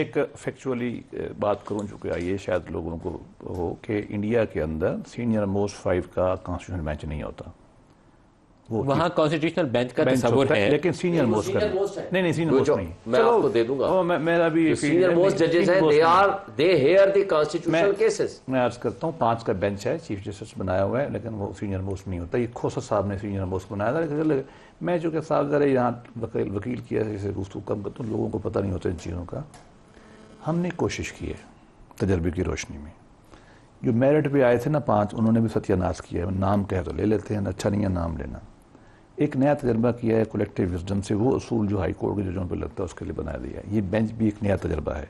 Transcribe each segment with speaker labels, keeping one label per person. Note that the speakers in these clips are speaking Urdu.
Speaker 1: ایک فیکچولی بات کروں چکے آئیے شاید لوگوں کو ہو کہ انڈیا کے اندر سینئر موسٹ 5 کا کانسٹیٹیوشنل بینچ نہیں ہوتا.
Speaker 2: وہاں کانسٹیٹیوشنل بینچ کا تصور ہے
Speaker 1: لیکن سینئر موسٹ نہیں سینئر موسٹ نہیں.
Speaker 3: میں آپ کو دے دوں گا.
Speaker 1: میرا بھی
Speaker 3: سینئر موسٹ ججز ہیں. they hear the constitutional cases.
Speaker 1: میں عرض کرتا ہوں 5 کا بینچ ہے, چیف جسٹس بنایا ہوا ہے, لیکن وہ سینئر موسٹ نہیں ہوتا. یہ کھوسر صاحب نے سینئر موسٹ بنایا تھا. میں جو کہ صاحب ذرا یہاں وکیل کیا جیسے گفتگو کم کرتا ہوں, لوگوں کو پتہ نہیں ہوتا ان چیزوں کا. ہم نے کوشش کی ہے تجربے کی روشنی میں. جو میرٹ پہ آئے تھے نا 5, انہوں نے بھی ستیہ ناش کیا ہے. نام کہہ تو لے لیتے ہیں, اچھا نہیں ہے نام لینا. ایک نیا تجربہ کیا ہے کولیکٹیو وزڈم سے, وہ اصول جو ہائی کورٹ کے ججوں پہ لگتا ہے اس کے لیے بنا دیا. یہ بینچ بھی ایک نیا تجربہ ہے.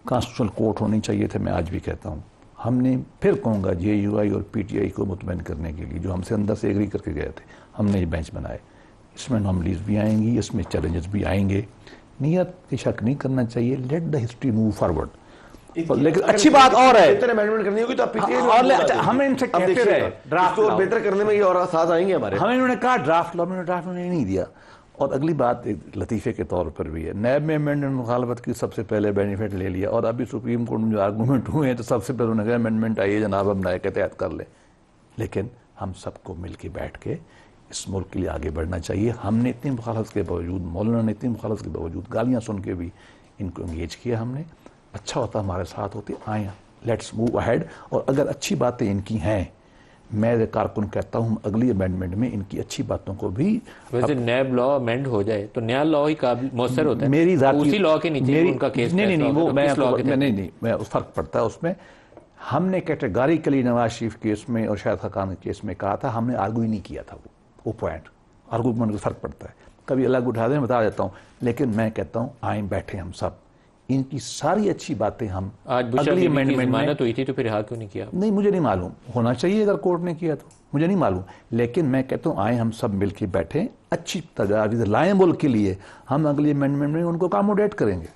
Speaker 1: کانسٹیٹیوشنل کورٹ ہونی چاہیے تھے, میں آج بھی کہتا ہوں. ہم نے پھر کہوں گا جے یو آئی اور پی ٹی آئی کو مطمئن کرنے کے لیے, جو ہم سے اندر سے ایگری کر کے گئے تھے, ہم نے یہ بینچ بنائے. اس میں ناملیز بھی آئیں گی, اس میں چیلنجز بھی آئیں گے. نیت کی شک نہیں کرنا چاہیے. Let the history move forward. لیکن اچھی بات اور ہے,
Speaker 3: امینڈمنٹ کرنی ہوگی تو
Speaker 1: ہمیں ان سے کہتے رہے
Speaker 3: ڈرافٹ کو بہتر کرنے میں یہ اور ساتھ آئیں گے ہمارے.
Speaker 1: ہمیں انہوں نے کہا ڈرافٹ لا, میں نے ڈرافٹ نہیں دیا. اور اگلی بات ایک لطیفے کے طور پر بھی ہے, نیب میں امینڈمنٹ مخالفت کی سب سے پہلے بینیفٹ لے لیا, اور ابھی سپریم کورٹ میں جو آرگومنٹ ہوئے ہیں تو سب سے پہلے انہوں نے کہا امینڈمنٹ آئیے جناب, ہم نئے کے تحت کر لیں. لیکن ہم سب کو مل کے بیٹھ کے اس ملک کے لیے آگے بڑھنا چاہیے. ہم نے اتنی مخالفت کے باوجود, مولانا نے اتنی مخالفت کے باوجود, گالیاں سن کے بھی ان کو انگیج کیا ہم نے. اچھا ہوتا ہمارے ساتھ ہوتے, آئیں لیٹس موو اہیڈ. اور اگر اچھی باتیں ان کی ہیں, میں کارکن کہتا ہوں اگلی امینڈمنٹ میں ان کی اچھی باتوں کو بھی.
Speaker 2: ویسے نیب لا امینڈ ہو جائے تو نیا لا ہی مؤثر ہوتا ہے.
Speaker 1: میری ذاتی
Speaker 2: اسی لا کے نیچے ان کا کیس
Speaker 1: نہیں, میں فرق پڑتا ہے اس میں. ہم نے کیٹیگریکلی نواز شریف کیس میں اور شاہد خاقان کے کیس میں کہا تھا, ہم نے آرگو ہی نہیں کیا تھا. وہ پوائنٹ آرگومنٹ کا فرق پڑتا ہے. کبھی الگ اٹھا دیں, بتا دیتا ہوں. لیکن میں کہتا ہوں آئیں بیٹھے ہم سب, ان کی ساری اچھی باتیں ہم
Speaker 2: اگلی امینڈمنٹ میں ہوئی تھی تو پھر رہا کیوں نہیں کیا؟
Speaker 1: نہیں مجھے نہیں معلوم, ہونا چاہیے اگر کورٹ نے کیا تو, مجھے نہیں معلوم. لیکن میں کہتا ہوں آئیں ہم سب مل کے بیٹھیں, اچھی تجاویز لائیں ملک کے لیے. ہم اگلی امینڈمنٹ میں ان کو اکاموڈیٹ کریں گے.